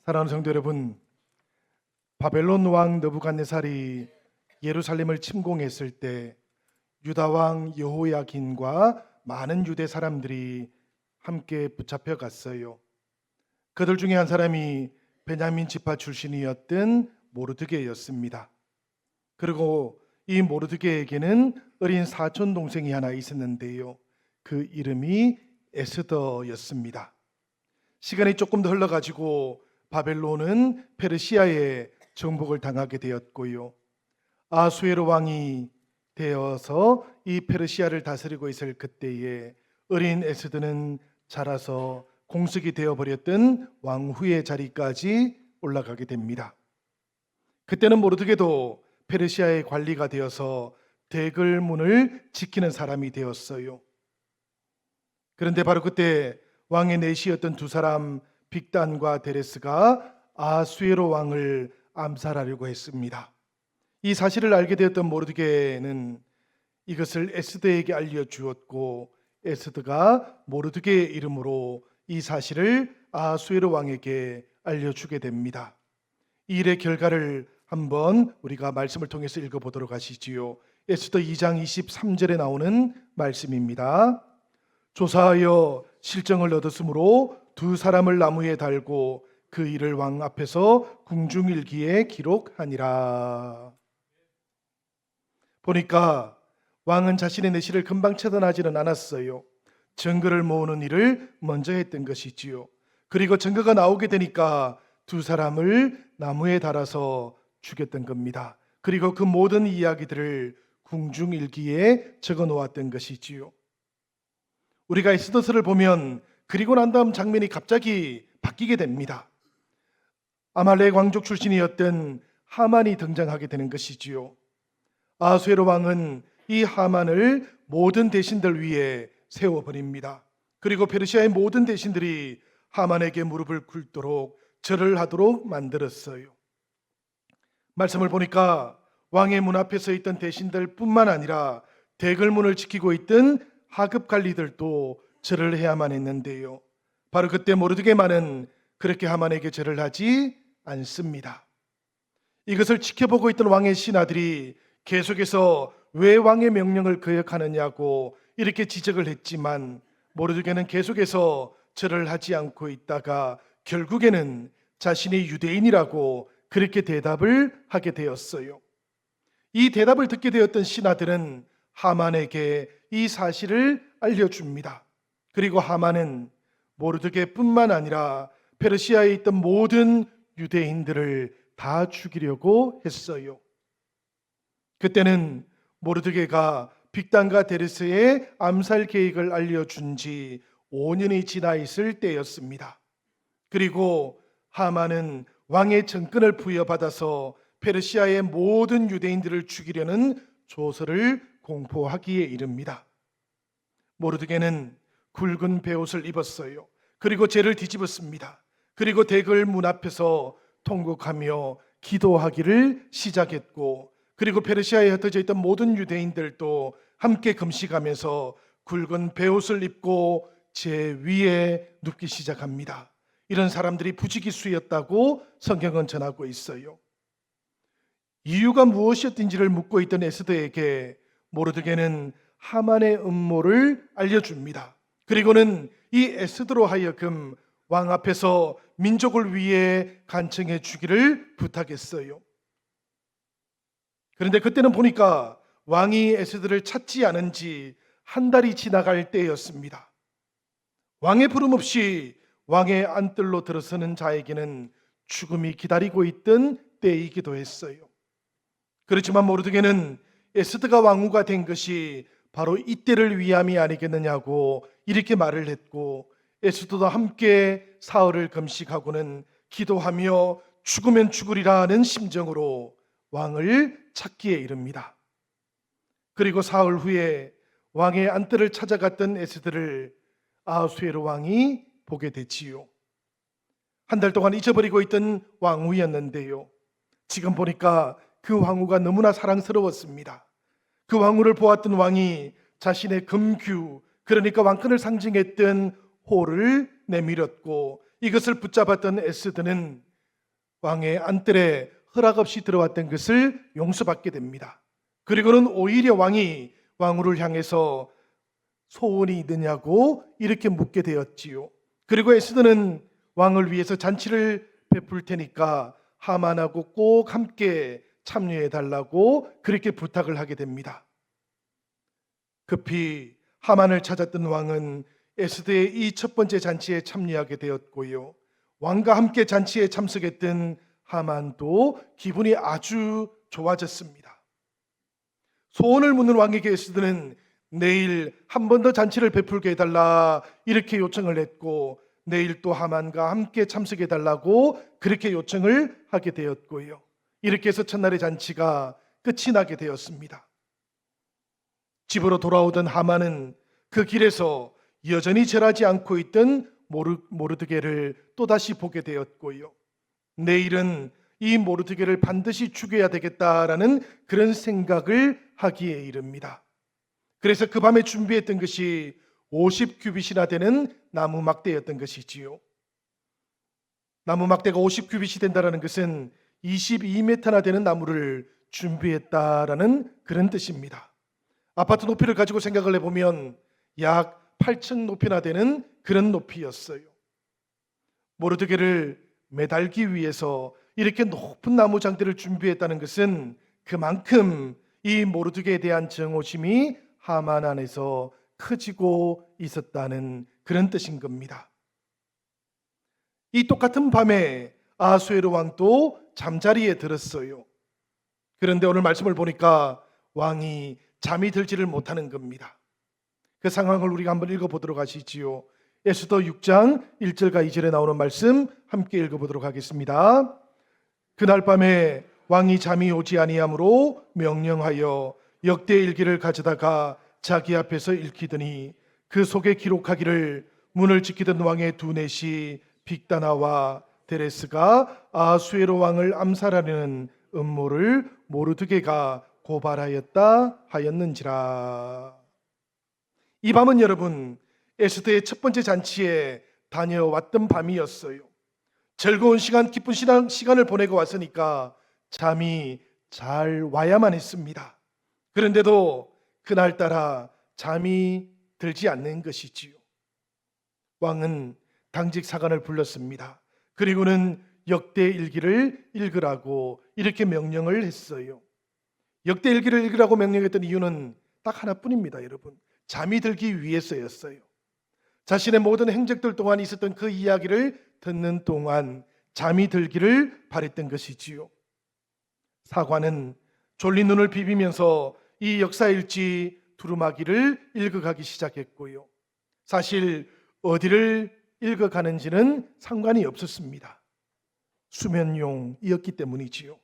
사랑하는 성도 여러분, 바벨론 왕 느부갓네살이 예루살렘을 침공했을 때 유다 왕 여호야긴과 많은 유대 사람들이 함께 붙잡혀 갔어요. 그들 중에 한 사람이 베냐민 지파 출신이었던 모르드게였습니다. 그리고 이 모르드게에게는 어린 사촌 동생이 하나 있었는데요. 그 이름이 에스더였습니다. 시간이 조금 더 흘러가지고 바벨론은 페르시아의 정복을 당하게 되었고요. 아수에로 왕이 되어서 이 페르시아를 다스리고 있을 그때에 어린 에스더는 자라서 공석이 되어버렸던 왕후의 자리까지 올라가게 됩니다. 그때는 모르드게도 페르시아의 관리가 되어서 대궐문을 지키는 사람이 되었어요. 그런데 바로 그때 왕의 내시였던 두 사람 빅단과 데레스가 아수에로 왕을 암살하려고 했습니다. 이 사실을 알게 되었던 모르드게는 이것을 에스더에게 알려주었고 에스더가 모르드게의 이름으로 이 사실을 아수에로 왕에게 알려주게 됩니다. 이 일의 결과를 한번 우리가 말씀을 통해서 읽어보도록 하시지요. 에스더 2장 23절에 나오는 말씀입니다. 조사하여 실정을 얻었으므로 두 사람을 나무에 달고 그 일을 왕 앞에서 궁중일기에 기록하니라. 보니까 왕은 자신의 내실을 금방 처단하지는 않았어요. 증거를 모으는 일을 먼저 했던 것이지요. 그리고 증거가 나오게 되니까 두 사람을 나무에 달아서 죽였던 겁니다. 그리고 그 모든 이야기들을 궁중일기에 적어 놓았던 것이지요. 우리가 에스더서를 보면 그리고 난 다음 장면이 갑자기 바뀌게 됩니다. 아말렉 왕족 출신이었던 하만이 등장하게 되는 것이지요. 아수에로 왕은 이 하만을 모든 대신들 위에 세워버립니다. 그리고 페르시아의 모든 대신들이 하만에게 무릎을 꿇도록 절을 하도록 만들었어요. 말씀을 보니까 왕의 문 앞에 서 있던 대신들 뿐만 아니라 대궐문을 지키고 있던 하급 관리들도 절을 해야만 했는데요. 바로 그때 모르드게만은 그렇게 하만에게 절을 하지 않습니다. 이것을 지켜보고 있던 왕의 신하들이 계속해서 왜 왕의 명령을 거역하느냐고 이렇게 지적을 했지만 모르드게는 계속해서 절을 하지 않고 있다가 결국에는 자신이 유대인이라고 그렇게 대답을 하게 되었어요. 이 대답을 듣게 되었던 신하들은 하만에게 이 사실을 알려줍니다. 그리고 하만은 모르드게뿐만 아니라 페르시아에 있던 모든 유대인들을 다 죽이려고 했어요. 그때는 모르드게가 빅단과 데레스의 암살 계획을 알려준 지 5년이 지나 있을 때였습니다. 그리고 하만은 왕의 정권을 부여받아서 페르시아의 모든 유대인들을 죽이려는 조서를 공포하기에 이릅니다. 모르드게는 굵은 베옷을 입었어요. 그리고 죄를 뒤집었습니다. 그리고 대궐 문 앞에서 통곡하며 기도하기를 시작했고, 그리고 페르시아에 흩어져 있던 모든 유대인들도 함께 금식하면서 굵은 베옷을 입고 제 위에 눕기 시작합니다. 이런 사람들이 부지기수였다고 성경은 전하고 있어요. 이유가 무엇이었든지를 묻고 있던 에스더에게 모르드게는 하만의 음모를 알려줍니다. 그리고는 이 에스더로 하여금 왕 앞에서 민족을 위해 간청해 주기를 부탁했어요. 그런데 그때는 보니까 왕이 에스더를 찾지 않은 지 한 달이 지나갈 때였습니다. 왕의 부름 없이 왕의 안뜰로 들어서는 자에게는 죽음이 기다리고 있던 때이기도 했어요. 그렇지만 모르드게는 에스더가 왕후가 된 것이 바로 이때를 위함이 아니겠느냐고 이렇게 말을 했고, 에스더도 함께 사흘을 금식하고는 기도하며 죽으면 죽으리라는 심정으로 왕을 찾기에 이릅니다. 그리고 사흘 후에 왕의 안뜰을 찾아갔던 에스더를 아수에로 왕이 보게 되지요. 한 달 동안 잊어버리고 있던 왕후였는데요, 지금 보니까 그 왕후가 너무나 사랑스러웠습니다. 그 왕후를 보았던 왕이 자신의 금규, 그러니까 왕권을 상징했던 호를 내밀었고, 이것을 붙잡았던 에스더는 왕의 안뜰에 허락 없이 들어왔던 것을 용서받게 됩니다. 그리고는 오히려 왕이 왕후를 향해서 소원이 있느냐고 이렇게 묻게 되었지요. 그리고 에스더는 왕을 위해서 잔치를 베풀 테니까 하만하고 꼭 함께 참여해 달라고 그렇게 부탁을 하게 됩니다. 급히 하만을 찾았던 왕은 에스더의 이 첫 번째 잔치에 참여하게 되었고요. 왕과 함께 잔치에 참석했던 하만도 기분이 아주 좋아졌습니다. 소원을 묻는 왕에게 에스더는 내일 한 번 더 잔치를 베풀게 해달라 이렇게 요청을 했고, 내일 또 하만과 함께 참석해 달라고 그렇게 요청을 하게 되었고요. 이렇게 해서 첫날의 잔치가 끝이 나게 되었습니다. 집으로 돌아오던 하만은 그 길에서 여전히 절하지 않고 있던 모르드게를 또다시 보게 되었고요. 내일은 이 모르드게를 반드시 죽여야 되겠다라는 그런 생각을 하기에 이릅니다. 그래서 그 밤에 준비했던 것이 50규빗이나 되는 나무 막대였던 것이지요. 나무 막대가 50규빗이 된다는 것은 22m나 되는 나무를 준비했다라는 그런 뜻입니다. 아파트 높이를 가지고 생각을 해보면 약 8층 높이나 되는 그런 높이였어요. 모르드게를 매달기 위해서 이렇게 높은 나무 장대를 준비했다는 것은 그만큼 이 모르드게에 대한 정오심이 하만 안에서 커지고 있었다는 그런 뜻인 겁니다. 이 똑같은 밤에 아수에르 왕도 잠자리에 들었어요. 그런데 오늘 말씀을 보니까 왕이 잠이 들지를 못하는 겁니다. 그 상황을 우리가 한번 읽어보도록 하시지요. 에스더 6장 1절과 2절에 나오는 말씀 함께 읽어보도록 하겠습니다. 그날 밤에 왕이 잠이 오지 아니하므로 명령하여 역대 일기를 가져다가 자기 앞에서 읽히더니 그 속에 기록하기를 문을 지키던 왕의 두넷이 빅다나와 데레스가 아수에로 왕을 암살하려는 음모를 모르드게가 고발하였다 하였는지라. 이 밤은 여러분 에스더의 첫 번째 잔치에 다녀왔던 밤이었어요. 즐거운 시간, 기쁜 시간을 보내고 왔으니까 잠이 잘 와야만 했습니다. 그런데도 그날따라 잠이 들지 않는 것이지요. 왕은 당직 사관을 불렀습니다. 그리고는 역대 일기를 읽으라고 이렇게 명령을 했어요. 역대 일기를 읽으라고 명령했던 이유는 딱 하나뿐입니다, 여러분. 잠이 들기 위해서였어요. 자신의 모든 행적들 동안 있었던 그 이야기를 듣는 동안 잠이 들기를 바랬던 것이지요. 사관은 졸린 눈을 비비면서 이 역사일지 두루마기를 읽어가기 시작했고요. 사실 어디를 읽어가는지는 상관이 없었습니다. 수면용이었기 때문이지요.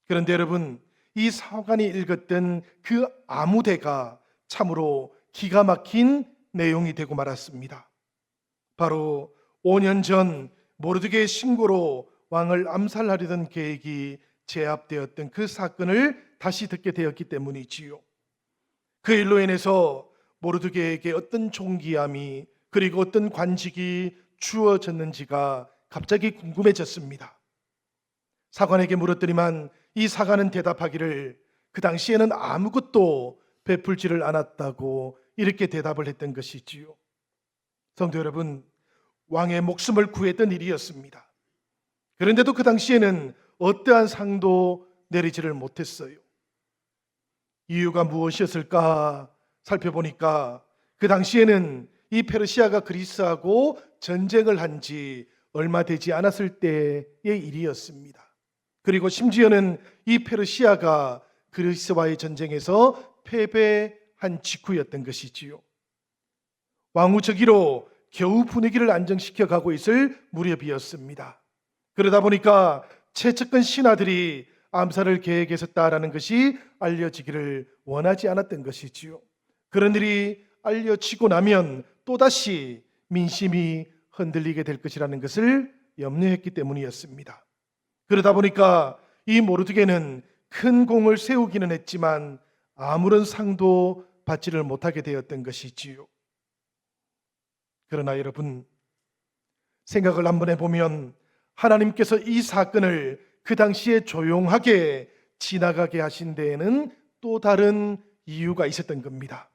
그런데 여러분, 이 사관이 읽었던 그 아무데가 참으로 기가 막힌 내용이 되고 말았습니다. 바로 5년 전 모르드게의 신고로 왕을 암살하려던 계획이 제압되었던 그 사건을 다시 듣게 되었기 때문이지요. 그 일로 인해서 모르드게에게 어떤 존귀함이 그리고 어떤 관직이 주어졌는지가 갑자기 궁금해졌습니다. 사관에게 물었더니만 이 사관은 대답하기를 그 당시에는 아무것도 베풀지를 않았다고 이렇게 대답을 했던 것이지요. 성도 여러분, 왕의 목숨을 구했던 일이었습니다. 그런데도 그 당시에는 어떠한 상도 내리지를 못했어요. 이유가 무엇이었을까 살펴보니까 그 당시에는 이 페르시아가 그리스하고 전쟁을 한 지 얼마 되지 않았을 때의 일이었습니다. 그리고 심지어는 이 페르시아가 그리스와의 전쟁에서 패배한 직후였던 것이지요. 왕후 저기로 겨우 분위기를 안정시켜 가고 있을 무렵이었습니다. 그러다 보니까 최측근 신하들이 암살을 계획했었다라는 것이 알려지기를 원하지 않았던 것이지요. 그런 일이 알려지고 나면 또다시 민심이 흔들리게 될 것이라는 것을 염려했기 때문이었습니다. 그러다 보니까 이 모르드게는 큰 공을 세우기는 했지만 아무런 상도 받지를 못하게 되었던 것이지요. 그러나 여러분, 생각을 한번 해보면 하나님께서 이 사건을 그 당시에 조용하게 지나가게 하신 데에는 또 다른 이유가 있었던 겁니다.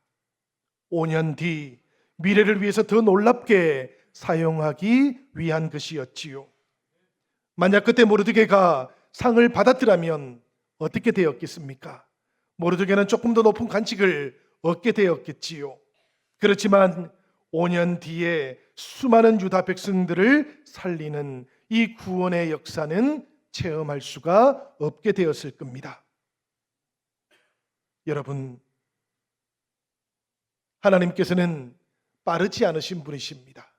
5년 뒤 미래를 위해서 더 놀랍게 사용하기 위한 것이었지요. 만약 그때 모르드게가 상을 받았더라면 어떻게 되었겠습니까? 모르드게는 조금 더 높은 간직을 얻게 되었겠지요. 그렇지만 5년 뒤에 수많은 유다 백성들을 살리는 이 구원의 역사는 체험할 수가 없게 되었을 겁니다. 여러분, 하나님께서는 빠르지 않으신 분이십니다.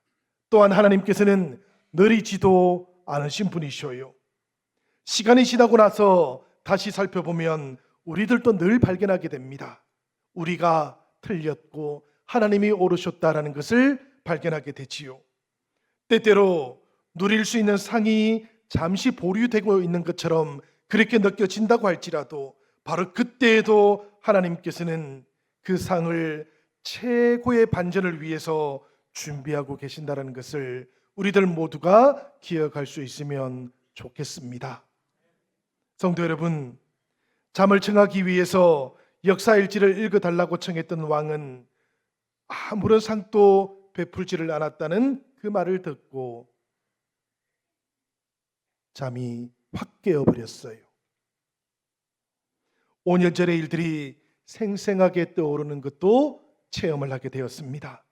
또한 하나님께서는 느리지도 않으신 분이셔요. 시간이 지나고 나서 다시 살펴보면 우리들도 늘 발견하게 됩니다. 우리가 틀렸고 하나님이 옳으셨다라는 것을 발견하게 되지요. 때때로 누릴 수 있는 상이 잠시 보류되고 있는 것처럼 그렇게 느껴진다고 할지라도 바로 그때에도 하나님께서는 그 상을 최고의 반전을 위해서 준비하고 계신다는 것을 우리들 모두가 기억할 수 있으면 좋겠습니다. 성도 여러분, 잠을 청하기 위해서 역사일지를 읽어달라고 청했던 왕은 아무런 상도 베풀지를 않았다는 그 말을 듣고 잠이 확 깨어버렸어요. 5년 전의 일들이 생생하게 떠오르는 것도 체험을 하게 되었습니다.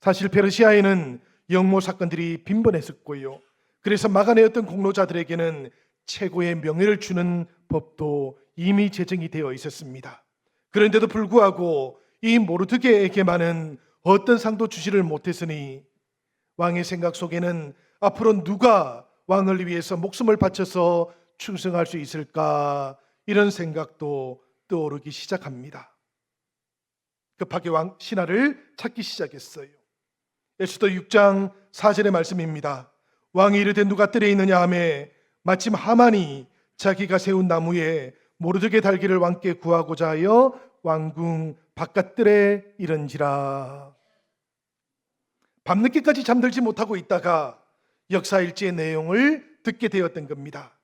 사실 페르시아에는 영모 사건들이 빈번했었고요. 그래서 마가네였던 공로자들에게는 최고의 명예를 주는 법도 이미 제정이 되어 있었습니다. 그런데도 불구하고 이 모르드게에게만은 어떤 상도 주지를 못했으니 왕의 생각 속에는 앞으로 누가 왕을 위해서 목숨을 바쳐서 충성할 수 있을까, 이런 생각도 떠오르기 시작합니다. 급하게 왕 신하를 찾기 시작했어요. 에스더 6장 4절의 말씀입니다. 왕이 이르되 누가 뜰에 있느냐 하매 마침 하만이 자기가 세운 나무에 모르드게 달기를 왕께 구하고자 하여 왕궁 바깥뜰에 이른지라. 밤늦게까지 잠들지 못하고 있다가 역사일지의 내용을 듣게 되었던 겁니다.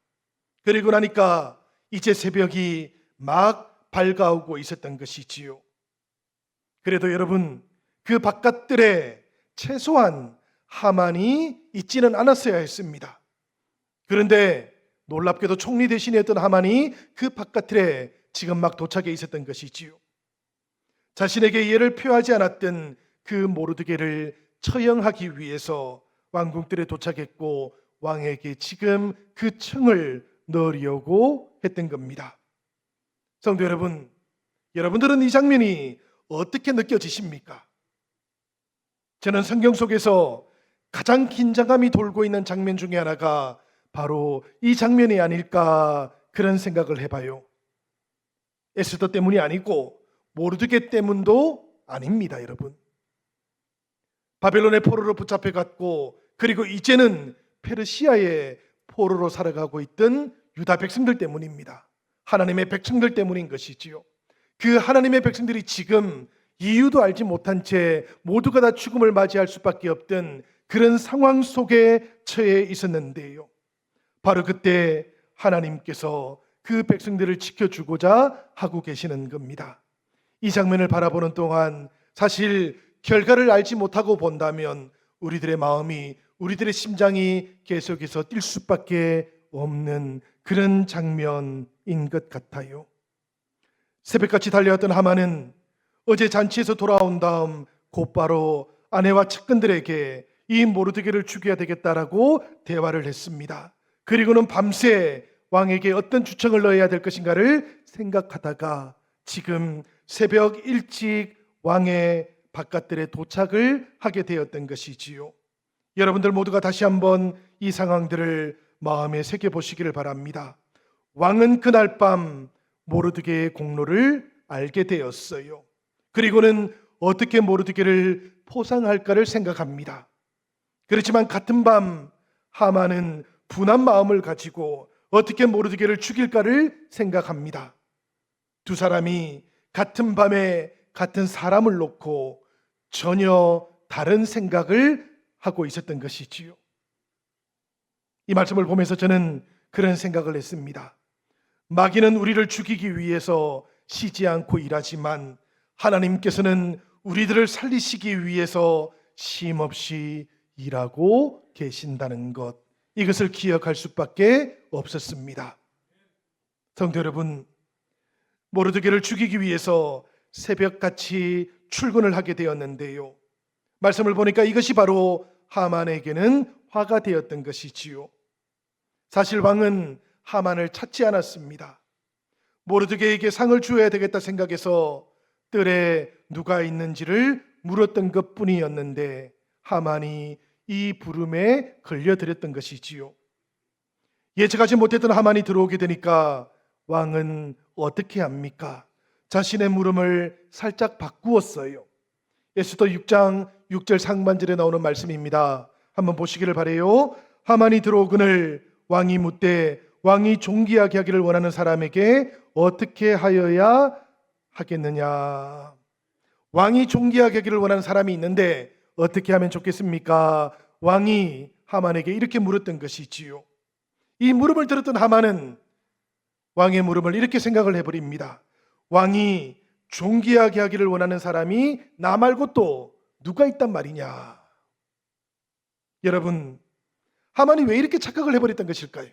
그리고 나니까 이제 새벽이 막 밝아오고 있었던 것이지요. 그래도 여러분, 그 바깥뜰에 최소한 하만이 있지는 않았어야 했습니다. 그런데 놀랍게도 총리 대신에 했던 하만이 그 바깥에 지금 막 도착해 있었던 것이지요. 자신에게 이해를 표하지 않았던 그 모르드게를 처형하기 위해서 왕궁뜰에 도착했고 왕에게 지금 그 청을 넣으려고 했던 겁니다. 성도 여러분, 여러분들은 이 장면이 어떻게 느껴지십니까? 저는 성경 속에서 가장 긴장감이 돌고 있는 장면 중에 하나가 바로 이 장면이 아닐까, 그런 생각을 해봐요. 에스더 때문이 아니고 모르드게 때문도 아닙니다, 여러분. 바벨론의 포로로 붙잡혀갔고 그리고 이제는 페르시아의 포로로 살아가고 있던 유다 백성들 때문입니다. 하나님의 백성들 때문인 것이지요. 그 하나님의 백성들이 지금 이유도 알지 못한 채 모두가 다 죽음을 맞이할 수밖에 없던 그런 상황 속에 처해 있었는데요. 바로 그때 하나님께서 그 백성들을 지켜주고자 하고 계시는 겁니다. 이 장면을 바라보는 동안 사실 결과를 알지 못하고 본다면 우리들의 마음이, 우리들의 심장이 계속해서 뛸 수밖에 없는 그런 장면인 것 같아요. 새벽같이 달려왔던 하만은 어제 잔치에서 돌아온 다음 곧바로 아내와 측근들에게 이 모르드게를 죽여야 되겠다라고 대화를 했습니다. 그리고는 밤새 왕에게 어떤 주청을 넣어야 될 것인가를 생각하다가 지금 새벽 일찍 왕의 바깥들에 도착을 하게 되었던 것이지요. 여러분들 모두가 다시 한번 이 상황들을 마음에 새겨보시기를 바랍니다. 왕은 그날 밤 모르드게의 공로를 알게 되었어요. 그리고는 어떻게 모르드게를 포상할까를 생각합니다. 그렇지만 같은 밤 하만은 분한 마음을 가지고 어떻게 모르드게를 죽일까를 생각합니다. 두 사람이 같은 밤에 같은 사람을 놓고 전혀 다른 생각을 하고 있었던 것이지요. 이 말씀을 보면서 저는 그런 생각을 했습니다. 마귀는 우리를 죽이기 위해서 쉬지 않고 일하지만 하나님께서는 우리들을 살리시기 위해서 쉼없이 일하고 계신다는 것, 이것을 기억할 수밖에 없었습니다. 성도 여러분, 모르드게를 죽이기 위해서 새벽같이 출근을 하게 되었는데요, 말씀을 보니까 이것이 바로 하만에게는 화가 되었던 것이지요. 사실 왕은 하만을 찾지 않았습니다. 모르드게에게 상을 주어야 되겠다 생각해서 뜰에 누가 있는지를 물었던 것뿐이었는데 하만이 이 부름에 걸려들었던 것이지요. 예측하지 못했던 하만이 들어오게 되니까 왕은 어떻게 합니까? 자신의 물음을 살짝 바꾸었어요. 에스더 6장 6절 상반절에 나오는 말씀입니다. 한번 보시기를 바라요. 하만이 들어오거늘 왕이 묻되 왕이 존귀하게 하기를 원하는 사람에게 어떻게 하여야 하겠느냐. 왕이 존귀하게 하기를 원하는 사람이 있는데 어떻게 하면 좋겠습니까? 왕이 하만에게 이렇게 물었던 것이지요. 이 물음을 들었던 하만은 왕의 물음을 이렇게 생각을 해버립니다. 왕이 존귀하게 하기를 원하는 사람이 나 말고 또 누가 있단 말이냐. 여러분, 하만이 왜 이렇게 착각을 해버렸던 것일까요?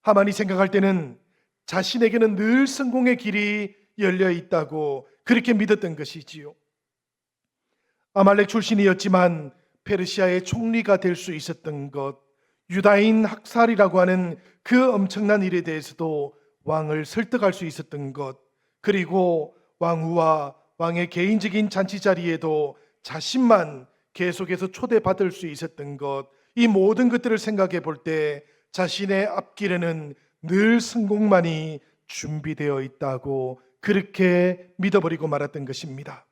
하만이 생각할 때는 자신에게는 늘 성공의 길이 열려 있다고 그렇게 믿었던 것이지요. 아말렉 출신이었지만 페르시아의 총리가 될 수 있었던 것, 유다인 학살이라고 하는 그 엄청난 일에 대해서도 왕을 설득할 수 있었던 것, 그리고 왕후와 왕의 개인적인 잔치 자리에도 자신만 계속해서 초대받을 수 있었던 것, 이 모든 것들을 생각해 볼 때 자신의 앞길에는 늘 성공만이 준비되어 있다고 그렇게 믿어버리고 말았던 것입니다.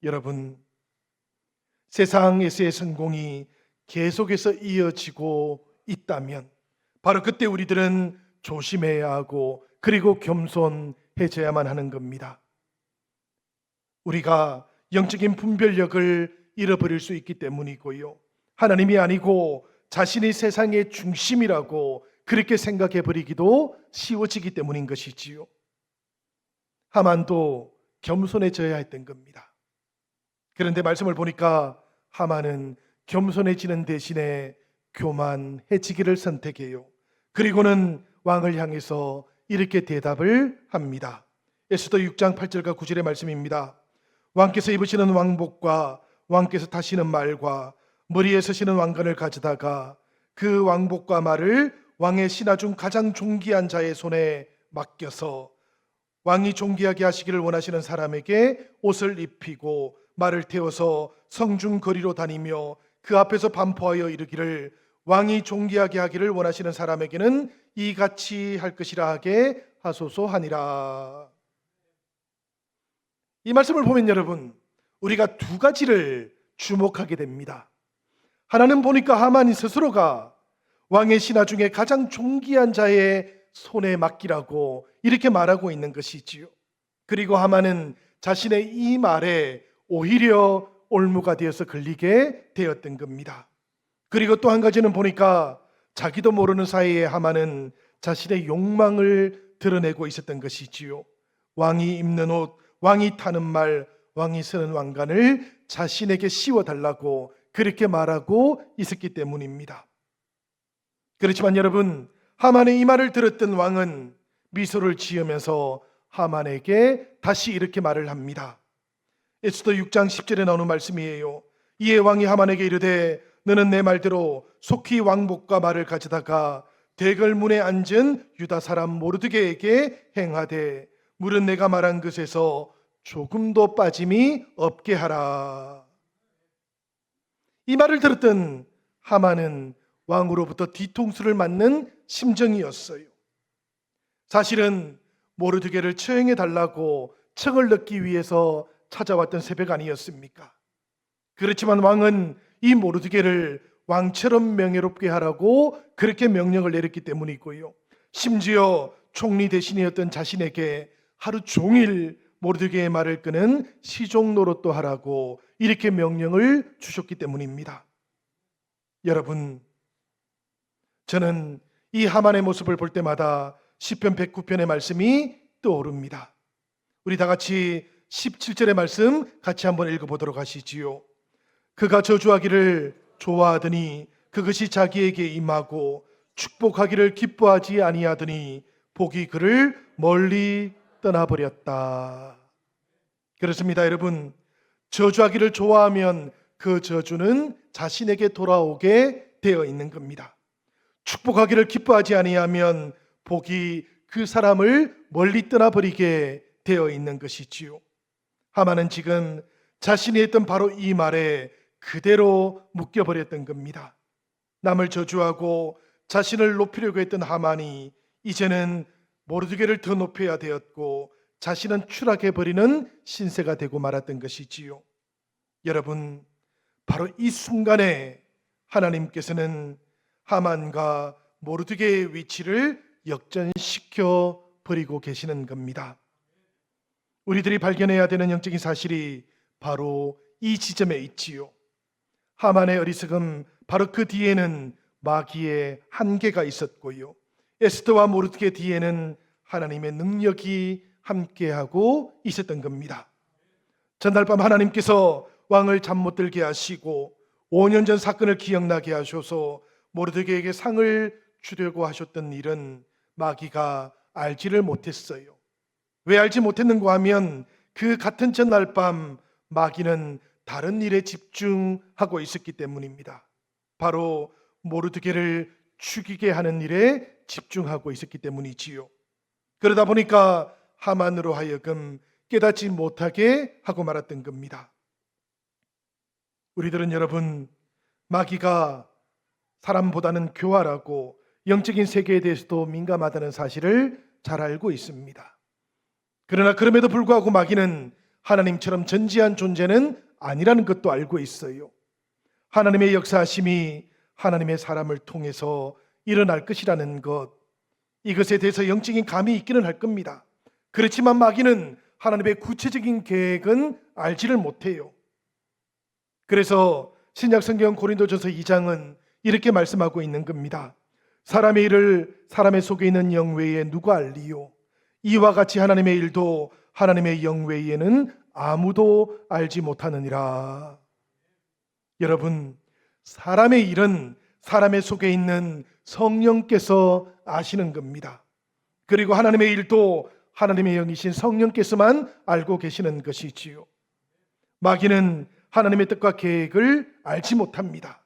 여러분, 세상에서의 성공이 계속해서 이어지고 있다면 바로 그때 우리들은 조심해야 하고 그리고 겸손해져야만 하는 겁니다. 우리가 영적인 분별력을 잃어버릴 수 있기 때문이고요, 하나님이 아니고 자신이 세상의 중심이라고 그렇게 생각해 버리기도 쉬워지기 때문인 것이지요. 하만도 겸손해져야 했던 겁니다. 그런데 말씀을 보니까 하만은 겸손해지는 대신에 교만해지기를 선택해요. 그리고는 왕을 향해서 이렇게 대답을 합니다. 에스더 6장 8절과 9절의 말씀입니다. 왕께서 입으시는 왕복과 왕께서 타시는 말과 머리에 서시는 왕관을 가져다가 그 왕복과 말을 왕의 신하 중 가장 존귀한 자의 손에 맡겨서 왕이 존귀하게 하시기를 원하시는 사람에게 옷을 입히고 말을 태워서 성중 거리로 다니며 그 앞에서 반포하여 이르기를 왕이 존귀하게 하기를 원하시는 사람에게는 이같이 할 것이라 하게 하소서 하니라. 이 말씀을 보면 여러분, 우리가 두 가지를 주목하게 됩니다. 하나는 보니까 하만이 스스로가 왕의 신하 중에 가장 존귀한 자의 손에 맡기라고 이렇게 말하고 있는 것이지요. 그리고 하만은 자신의 이 말에 오히려 올무가 되어서 걸리게 되었던 겁니다. 그리고 또 한 가지는 보니까 자기도 모르는 사이에 하만은 자신의 욕망을 드러내고 있었던 것이지요. 왕이 입는 옷, 왕이 타는 말, 왕이 쓰는 왕관을 자신에게 씌워달라고 그렇게 말하고 있었기 때문입니다. 그렇지만 여러분, 하만의 이 말을 들었던 왕은 미소를 지으면서 하만에게 다시 이렇게 말을 합니다. 에스더 6장 10절에 나오는 말씀이에요. 이에 왕이 하만에게 이르되 너는 내 말대로 속히 왕복과 말을 가져다가 대궐문에 앉은 유다 사람 모르드게에게 행하되 물은 내가 말한 것에서 조금도 빠짐이 없게 하라. 이 말을 들었던 하만은 왕으로부터 뒤통수를 맞는 심정이었어요. 사실은 모르드게를 처형해 달라고 척을 넣기 위해서 찾아왔던 새벽 아니었습니까? 그렇지만 왕은 이 모르드게를 왕처럼 명예롭게 하라고 그렇게 명령을 내렸기 때문이고요, 심지어 총리 대신이었던 자신에게 하루 종일 모르드게의 말을 끄는 시종 노릇도 하라고 이렇게 명령을 주셨기 때문입니다. 여러분, 저는 이 하만의 모습을 볼 때마다 시편 109편의 말씀이 떠오릅니다. 우리 다 같이 17절의 말씀 같이 한번 읽어보도록 하시지요. 그가 저주하기를 좋아하더니 그것이 자기에게 임하고 축복하기를 기뻐하지 아니하더니 복이 그를 멀리 떠나버렸다. 그렇습니다, 여러분. 저주하기를 좋아하면 그 저주는 자신에게 돌아오게 되어 있는 겁니다. 축복하기를 기뻐하지 아니하면 복이 그 사람을 멀리 떠나버리게 되어 있는 것이지요. 하만은 지금 자신이 했던 바로 이 말에 그대로 묶여버렸던 겁니다. 남을 저주하고 자신을 높이려고 했던 하만이 이제는 모르드게를 더 높여야 되었고 자신은 추락해버리는 신세가 되고 말았던 것이지요. 여러분, 바로 이 순간에 하나님께서는 하만과 모르드게의 위치를 역전시켜 버리고 계시는 겁니다. 우리들이 발견해야 되는 영적인 사실이 바로 이 지점에 있지요. 하만의 어리석음, 바로 그 뒤에는 마귀의 한계가 있었고요, 에스더와 모르드게 뒤에는 하나님의 능력이 함께하고 있었던 겁니다. 전날 밤 하나님께서 왕을 잠 못 들게 하시고 5년 전 사건을 기억나게 하셔서 모르드게에게 상을 주려고 하셨던 일은 마귀가 알지를 못했어요. 왜 알지 못했는가 하면 그 같은 전날 밤 마귀는 다른 일에 집중하고 있었기 때문입니다. 바로 모르드게를 죽이게 하는 일에 집중하고 있었기 때문이지요. 그러다 보니까 하만으로 하여금 깨닫지 못하게 하고 말았던 겁니다. 우리들은 여러분, 마귀가 사람보다는 교활하고 영적인 세계에 대해서도 민감하다는 사실을 잘 알고 있습니다. 그러나 그럼에도 불구하고 마귀는 하나님처럼 전지한 존재는 아니라는 것도 알고 있어요. 하나님의 역사하심이 하나님의 사람을 통해서 일어날 것이라는 것, 이것에 대해서 영적인 감이 있기는 할 겁니다. 그렇지만 마귀는 하나님의 구체적인 계획은 알지를 못해요. 그래서 신약성경 고린도전서 2장은 이렇게 말씀하고 있는 겁니다. 사람의 일을 사람의 속에 있는 영 외에 누가 알리요? 이와 같이 하나님의 일도 하나님의 영 외에는 아무도 알지 못하느니라. 여러분, 사람의 일은 사람의 속에 있는 성령께서 아시는 겁니다. 그리고 하나님의 일도 하나님의 영이신 성령께서만 알고 계시는 것이지요. 마귀는 하나님의 뜻과 계획을 알지 못합니다.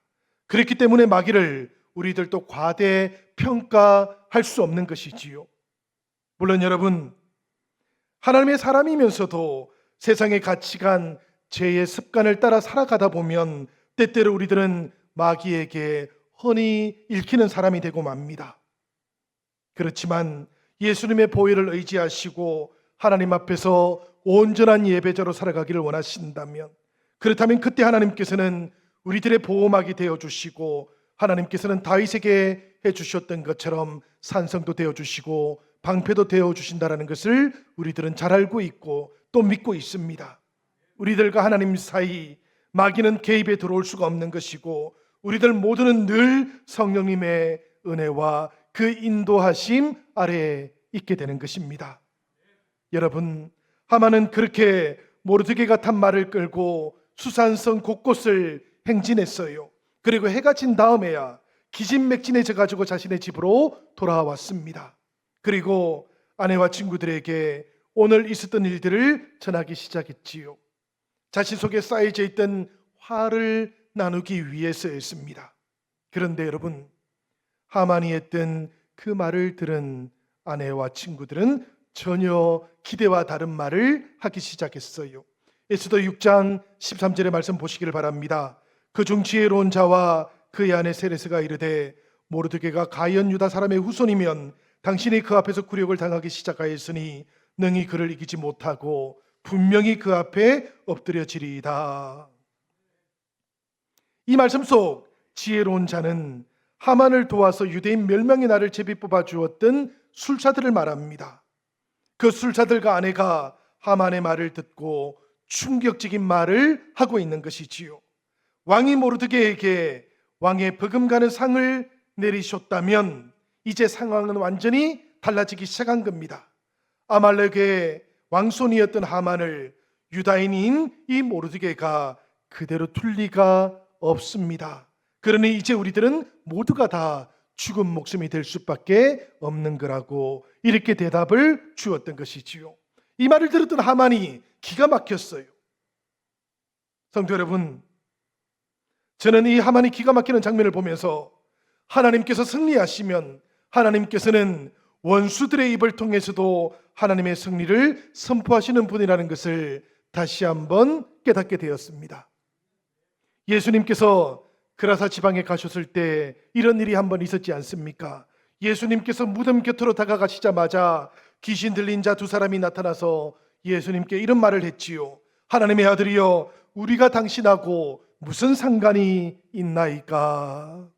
그렇기 때문에 마귀를 우리들도 과대평가할 수 없는 것이지요. 물론 여러분, 하나님의 사람이면서도 세상의 가치관, 죄의 습관을 따라 살아가다 보면 때때로 우리들은 마귀에게 흔히 읽히는 사람이 되고 맙니다. 그렇지만 예수님의 보혈을 의지하시고 하나님 앞에서 온전한 예배자로 살아가기를 원하신다면, 그렇다면 그때 하나님께서는 우리들의 보호막이 되어주시고, 하나님께서는 다윗에게 해주셨던 것처럼 산성도 되어주시고 방패도 되어주신다는 것을 우리들은 잘 알고 있고 또 믿고 있습니다. 우리들과 하나님 사이 마귀는 개입에 들어올 수가 없는 것이고, 우리들 모두는 늘 성령님의 은혜와 그 인도하심 아래에 있게 되는 것입니다. 여러분, 하만은 그렇게 모르드게가 탄 말을 끌고 수산성 곳곳을 행진했어요. 그리고 해가 진 다음에야 기진맥진해져 가지고 자신의 집으로 돌아왔습니다. 그리고 아내와 친구들에게 오늘 있었던 일들을 전하기 시작했지요. 자신 속에 쌓여져 있던 화를 나누기 위해서였습니다. 그런데 여러분, 하만이 했던 그 말을 들은 아내와 친구들은 전혀 기대와 다른 말을 하기 시작했어요. 에스더 6장 13절의 말씀 보시기를 바랍니다. 그중 지혜로운 자와 그의 아내 세레스가 이르되, 모르드게가 가룟 유다 사람의 후손이면 당신이 그 앞에서 굴욕을 당하기 시작하였으니 능히 그를 이기지 못하고 분명히 그 앞에 엎드려지리이다. 이 말씀 속 지혜로운 자는 하만을 도와서 유대인 멸망의 날을 제비 뽑아 주었던 술사들을 말합니다. 그 술사들과 아내가 하만의 말을 듣고 충격적인 말을 하고 있는 것이지요. 왕이 모르드게에게 왕의 버금가는 상을 내리셨다면 이제 상황은 완전히 달라지기 시작한 겁니다. 아말렉의 왕손이었던 하만을 유다인인 이 모르드게가 그대로 둘 리가 없습니다. 그러니 이제 우리들은 모두가 다 죽은 목숨이 될 수밖에 없는 거라고 이렇게 대답을 주었던 것이지요. 이 말을 들었던 하만이 기가 막혔어요. 성도 여러분, 저는 이 하만이 기가 막히는 장면을 보면서 하나님께서 승리하시면 하나님께서는 원수들의 입을 통해서도 하나님의 승리를 선포하시는 분이라는 것을 다시 한번 깨닫게 되었습니다. 예수님께서 그라사 지방에 가셨을 때 이런 일이 한번 있었지 않습니까? 예수님께서 무덤 곁으로 다가가시자마자 귀신 들린 자 두 사람이 나타나서 예수님께 이런 말을 했지요. 하나님의 아들이여, 우리가 당신하고 무슨 상관이 있나이까?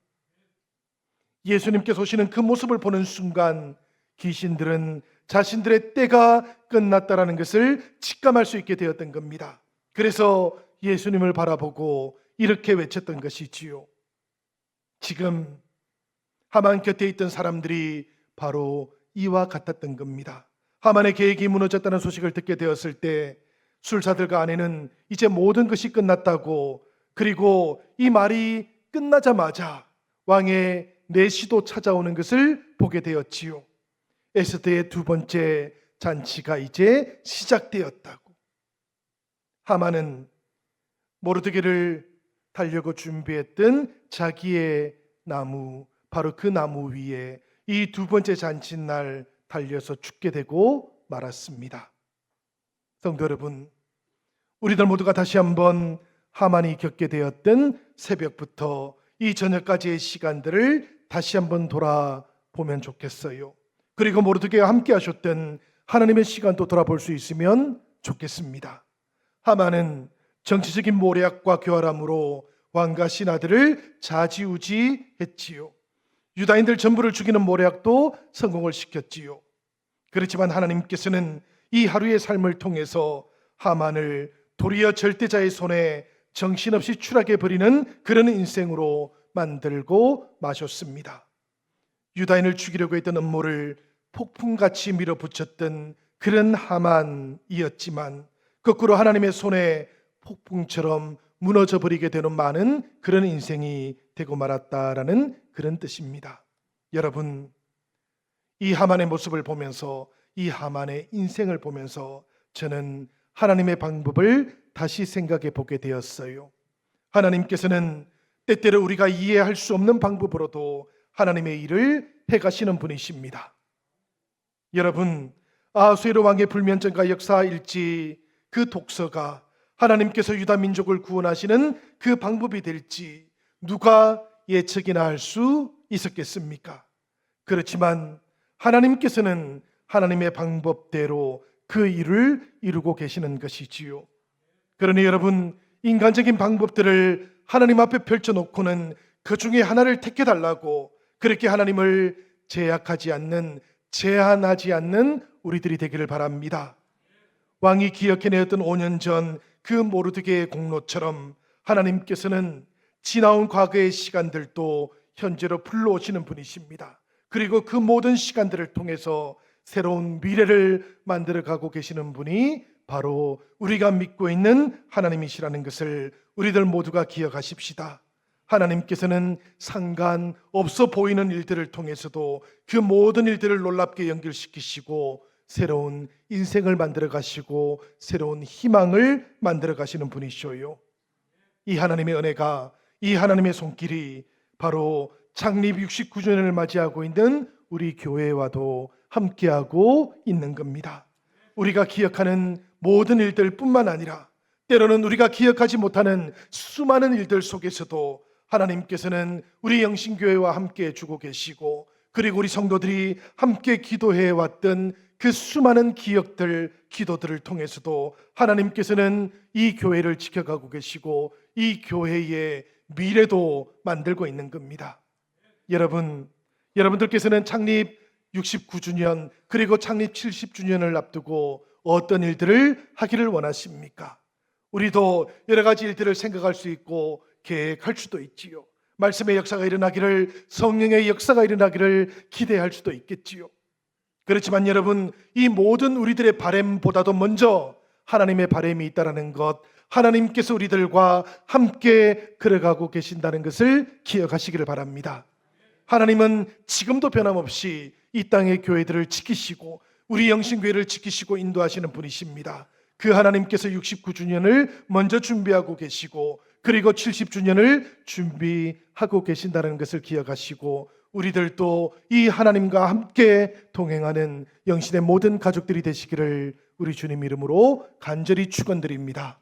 예수님께서 오시는 그 모습을 보는 순간 귀신들은 자신들의 때가 끝났다라는 것을 직감할 수 있게 되었던 겁니다. 그래서 예수님을 바라보고 이렇게 외쳤던 것이지요. 지금 하만 곁에 있던 사람들이 바로 이와 같았던 겁니다. 하만의 계획이 무너졌다는 소식을 듣게 되었을 때 술사들과 아내는 이제 모든 것이 끝났다고, 그리고 이 말이 끝나자마자 왕의 내시도 찾아오는 것을 보게 되었지요. 에스더의 두 번째 잔치가 이제 시작되었다고. 하만은 모르드게를 달려고 준비했던 자기의 나무, 바로 그 나무 위에 이 두 번째 잔치날 달려서 죽게 되고 말았습니다. 성도 여러분, 우리들 모두가 다시 한번 하만이 겪게 되었던 새벽부터 이 저녁까지의 시간들을 다시 한번 돌아보면 좋겠어요. 그리고 모르드게와 함께 하셨던 하나님의 시간도 돌아볼 수 있으면 좋겠습니다. 하만은 정치적인 모략과 교활함으로 왕과 신하들을 좌지우지했지요. 유다인들 전부를 죽이는 모략도 성공을 시켰지요. 그렇지만 하나님께서는 이 하루의 삶을 통해서 하만을 도리어 절대자의 손에 정신없이 추락해 버리는 그런 인생으로 만들고 마셨습니다. 유다인을 죽이려고 했던 음모를 폭풍같이 밀어붙였던 그런 하만이었지만 거꾸로 하나님의 손에 폭풍처럼 무너져 버리게 되는 많은 그런 인생이 되고 말았다라는 그런 뜻입니다. 여러분, 이 하만의 모습을 보면서, 이 하만의 인생을 보면서 저는 하나님의 방법을 다시 생각해 보게 되었어요. 하나님께서는 때때로 우리가 이해할 수 없는 방법으로도 하나님의 일을 해가시는 분이십니다. 여러분, 아하수에로 왕의 불면증과 역사 일지 그 독서가 하나님께서 유다 민족을 구원하시는 그 방법이 될지 누가 예측이나 할 수 있었겠습니까? 그렇지만 하나님께서는 하나님의 방법대로 그 일을 이루고 계시는 것이지요. 그러니 여러분, 인간적인 방법들을 하나님 앞에 펼쳐놓고는 그 중에 하나를 택해달라고 그렇게 하나님을 제약하지 않는, 제한하지 않는 우리들이 되기를 바랍니다. 왕이 기억해내었던 5년 전 그 모르드게의 공로처럼 하나님께서는 지나온 과거의 시간들도 현재로 불러오시는 분이십니다. 그리고 그 모든 시간들을 통해서 새로운 미래를 만들어가고 계시는 분이 바로 우리가 믿고 있는 하나님이시라는 것을 우리들 모두가 기억하십시다. 하나님께서는 상관없어 보이는 일들을 통해서도 그 모든 일들을 놀랍게 연결시키시고 새로운 인생을 만들어 가시고 새로운 희망을 만들어 가시는 분이시오요. 이 하나님의 은혜가, 이 하나님의 손길이 바로 창립 69주년을 맞이하고 있는 우리 교회와도 함께하고 있는 겁니다. 우리가 기억하는 모든 일들뿐만 아니라 때로는 우리가 기억하지 못하는 수많은 일들 속에서도 하나님께서는 우리 영신교회와 함께 해주고 계시고, 그리고 우리 성도들이 함께 기도해 왔던 그 수많은 기억들, 기도들을 통해서도 하나님께서는 이 교회를 지켜가고 계시고 이 교회의 미래도 만들고 있는 겁니다. 여러분들께서는 창립 69주년 그리고 창립 70주년을 앞두고 어떤 일들을 하기를 원하십니까? 우리도 여러 가지 일들을 생각할 수 있고 계획할 수도 있지요. 말씀의 역사가 일어나기를, 성령의 역사가 일어나기를 기대할 수도 있겠지요. 그렇지만 여러분, 이 모든 우리들의 바램보다도 먼저 하나님의 바램이 있다는 것, 하나님께서 우리들과 함께 걸어가고 계신다는 것을 기억하시기를 바랍니다. 하나님은 지금도 변함없이 이 땅의 교회들을 지키시고 우리 영신교회를 지키시고 인도하시는 분이십니다. 그 하나님께서 69주년을 먼저 준비하고 계시고 그리고 70주년을 준비하고 계신다는 것을 기억하시고 우리들도 이 하나님과 함께 동행하는 영신의 모든 가족들이 되시기를 우리 주님 이름으로 간절히 축원드립니다.